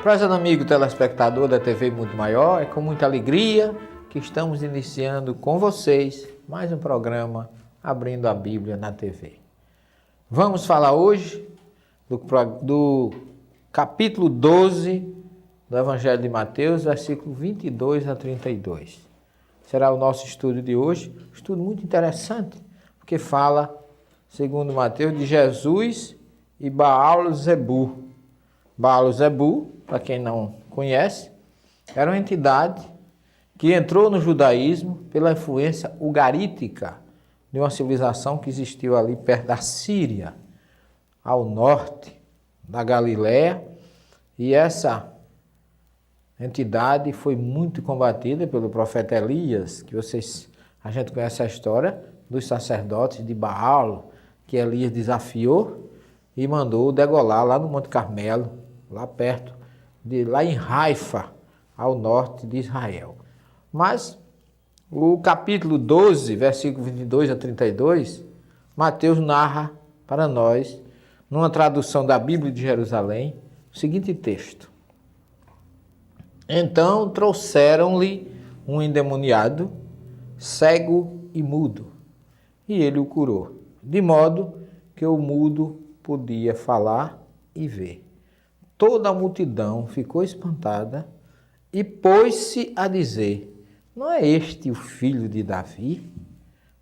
Prezado amigo telespectador da TV Mundo Maior, é com muita alegria que estamos iniciando com vocês mais um programa Abrindo a Bíblia na TV. Vamos falar hoje do capítulo 12 do Evangelho de Mateus, versículo 22 a 32. Será o nosso estudo de hoje, um estudo muito interessante, porque fala, segundo Mateus, de Jesus e Baal-zebu. Baal-zebu, para quem não conhece, era uma entidade que entrou no judaísmo pela influência ugarítica de uma civilização que existiu ali perto da Síria, ao norte da Galiléia, e essa entidade foi muito combatida pelo profeta Elias, que a gente conhece a história dos sacerdotes de Baal, que Elias desafiou e mandou degolar lá no Monte Carmelo, lá perto, lá em Haifa, ao norte de Israel. Mas o capítulo 12, versículo 22 a 32, Mateus narra para nós, numa tradução da Bíblia de Jerusalém, o seguinte texto. Então trouxeram-lhe um endemoniado, cego e mudo, e ele o curou, de modo que o mudo podia falar e ver. Toda a multidão ficou espantada e pôs-se a dizer: não é este o filho de Davi?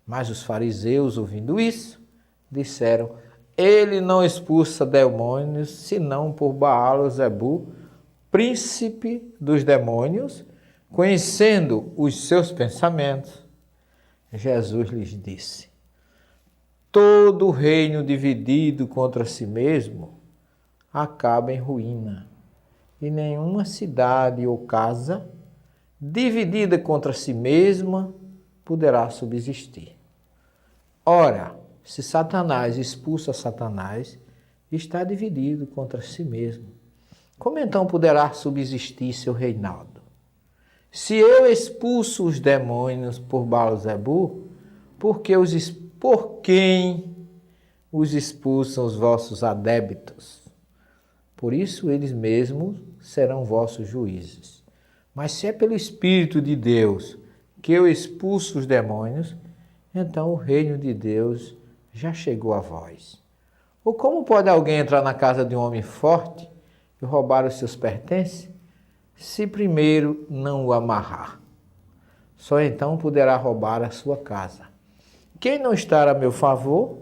Mas os fariseus, ouvindo isso, disseram: ele não expulsa demônios, senão por Baal-zebu, príncipe dos demônios. Conhecendo os seus pensamentos, Jesus lhes disse: todo reino dividido contra si mesmo acaba em ruína, e nenhuma cidade ou casa dividida contra si mesma poderá subsistir. Ora, se Satanás expulsa Satanás, está dividido contra si mesmo. Como então poderá subsistir seu reinado? Se eu expulso os demônios por Baal-zebu, por quem os expulsam os vossos adébitos? Por isso eles mesmos serão vossos juízes. Mas se é pelo Espírito de Deus que eu expulso os demônios, então o reino de Deus já chegou a vós. Ou como pode alguém entrar na casa de um homem forte e roubar os seus pertences, se primeiro não o amarrar? Só então poderá roubar a sua casa. Quem não está a meu favor,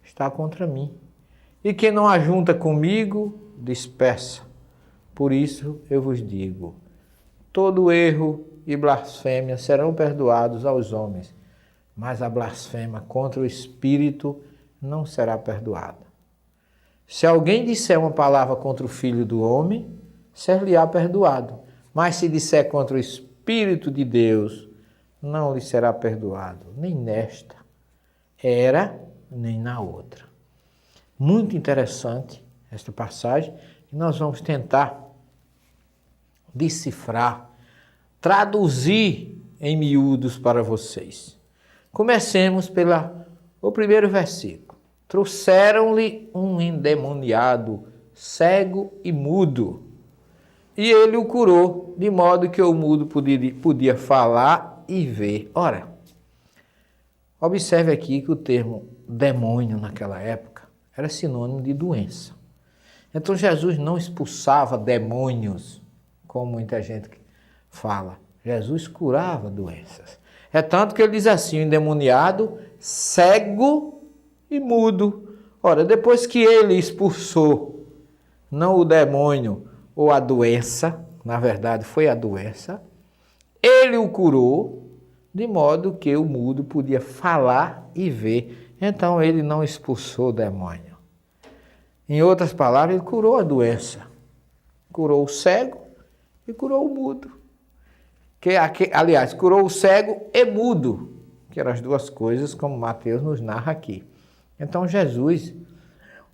está contra mim. E quem não ajunta comigo, dispersa. Por isso eu vos digo, todo erro e blasfêmia serão perdoados aos homens, mas a blasfêmia contra o Espírito não será perdoada. Se alguém disser uma palavra contra o Filho do Homem, ser-lhe-á perdoado. Mas se disser contra o Espírito de Deus, não lhe será perdoado, nem nesta era, nem na outra. Muito interessante esta passagem, e nós vamos tentar decifrar, traduzir em miúdos para vocês. Comecemos pelo primeiro versículo. Trouxeram-lhe um endemoniado, cego e mudo, e ele o curou, de modo que o mudo podia falar e ver. Ora, observe aqui que o termo demônio naquela época era sinônimo de doença. Então Jesus não expulsava demônios, como muita gente fala. Jesus curava doenças. É tanto que ele diz assim, o endemoniado, cego e mudo. Ora, depois que ele expulsou, não o demônio ou a doença, na verdade foi a doença, ele o curou, de modo que o mudo podia falar e ver. Então ele não expulsou o demônio. Em outras palavras, ele curou a doença. Curou o cego e curou o mudo. Aliás, curou o cego e mudo, que eram as duas coisas, como Mateus nos narra aqui. Então Jesus,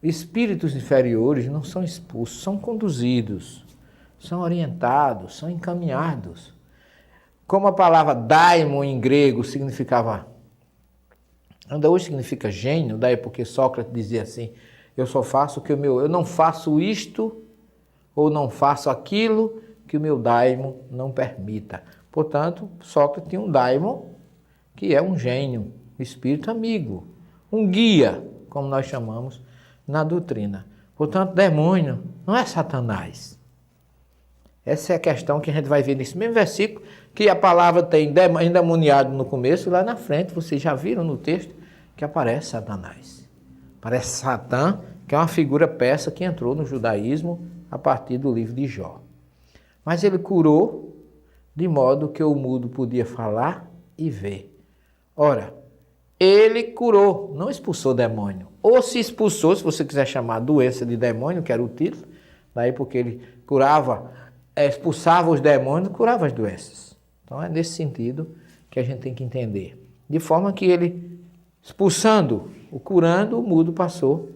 espíritos inferiores não são expulsos, são conduzidos, são orientados, são encaminhados. Como a palavra daimon em grego significava Ainda hoje significa gênio, daí porque Sócrates dizia assim, eu só faço o que eu não faço isto ou não faço aquilo que o meu daimon não permita. Portanto, Sócrates tinha um daimon que é um gênio, espírito amigo, um guia, como nós chamamos na doutrina. Portanto, demônio não é Satanás. Essa é a questão que a gente vai ver nesse mesmo versículo, que a palavra tem endemoniado no começo, e lá na frente, vocês já viram no texto, que aparece Satanás. Aparece Satã, que é uma figura persa que entrou no judaísmo a partir do livro de Jó. Mas ele curou de modo que o mudo podia falar e ver. Ora, ele curou, não expulsou demônio. Ou se expulsou, se você quiser chamar doença de demônio, que era o título, daí porque ele curava, expulsava os demônios, curava as doenças. Então é nesse sentido que a gente tem que entender. De forma que ele, expulsando, o curando, o mudo passou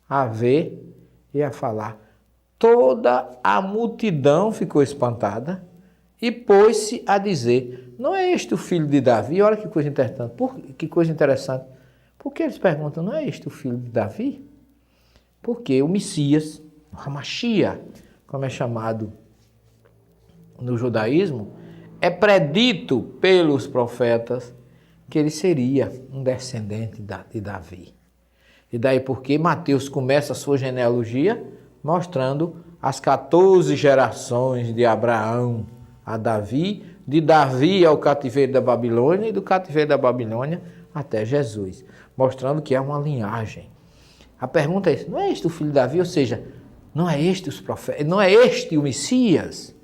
a ver e a falar. Toda a multidão ficou espantada e pôs-se a dizer, não é este o filho de Davi? Olha que coisa interessante. Que coisa interessante. Por que eles perguntam, não é este o filho de Davi? Porque o Messias, o Hamashia, como é chamado no judaísmo, é predito pelos profetas que ele seria um descendente de Davi. E daí porque Mateus começa a sua genealogia mostrando as 14 gerações de Abraão a Davi, de Davi ao cativeiro da Babilônia e do cativeiro da Babilônia até Jesus, mostrando que é uma linhagem. A pergunta é, não é este o filho de Davi? Ou seja, não é este os profetas, não é este o Messias?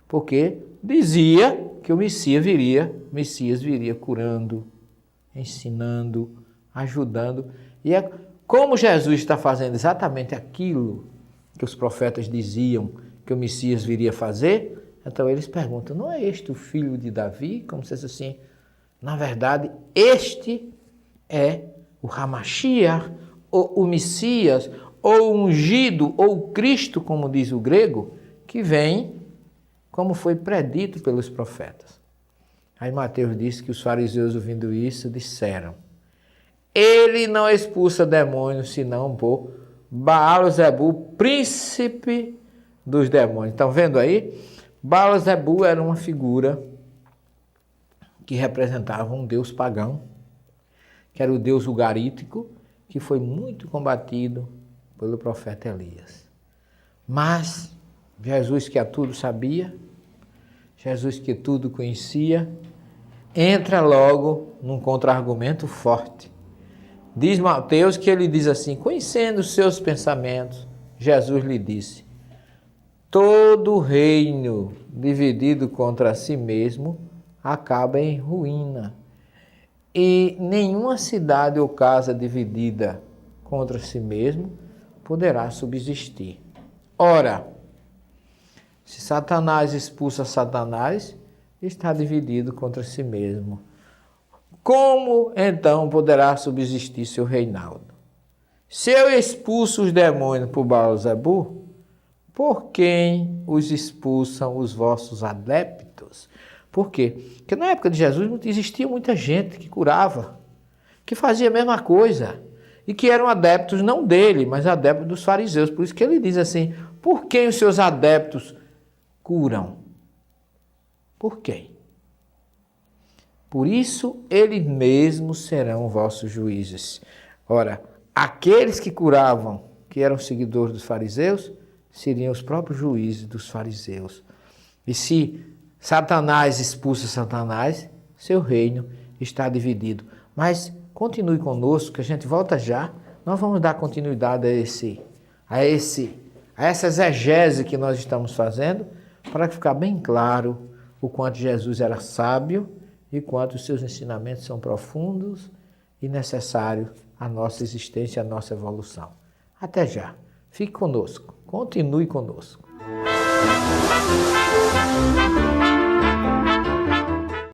Porque dizia que o Messias viria curando, ensinando, ajudando. E é como Jesus está fazendo exatamente aquilo que os profetas diziam que o Messias viria fazer, então eles perguntam, não é este o filho de Davi? Como se fosse assim, na verdade, este é o Hamashia, ou o Messias, ou o ungido, ou o Cristo, como diz o grego, que vem como foi predito pelos profetas. Aí Mateus disse que os fariseus, ouvindo isso, disseram, ele não expulsa demônios, senão por Baal-zebu, príncipe dos demônios. Estão vendo aí? Baal-zebu era uma figura que representava um deus pagão, que era o deus ugarítico, que foi muito combatido pelo profeta Elias. Mas Jesus, que a tudo sabia, Jesus que tudo conhecia, entra logo num contra-argumento forte. Diz Mateus que ele diz assim, conhecendo os seus pensamentos, Jesus lhe disse, todo reino dividido contra si mesmo acaba em ruína, e nenhuma cidade ou casa dividida contra si mesmo poderá subsistir. Ora, se Satanás expulsa Satanás, está dividido contra si mesmo. Como então poderá subsistir seu reinado? Se eu expulso os demônios por Baal-zebu, por quem os expulsam os vossos adeptos? Por quê? Porque na época de Jesus não existia muita gente que curava, que fazia a mesma coisa, e que eram adeptos não dele, mas adeptos dos fariseus. Por isso que ele diz assim, por quem os seus adeptos curam? Por quem? Por isso, eles mesmos serão vossos juízes. Ora, aqueles que curavam, que eram seguidores dos fariseus, seriam os próprios juízes dos fariseus. E se Satanás expulsa Satanás, seu reino está dividido. Mas continue conosco, que a gente volta já. Nós vamos dar continuidade a essa exegese que nós estamos fazendo, para ficar bem claro o quanto Jesus era sábio e quanto os seus ensinamentos são profundos e necessários à nossa existência, à nossa evolução. Até já. Fique conosco. Continue conosco.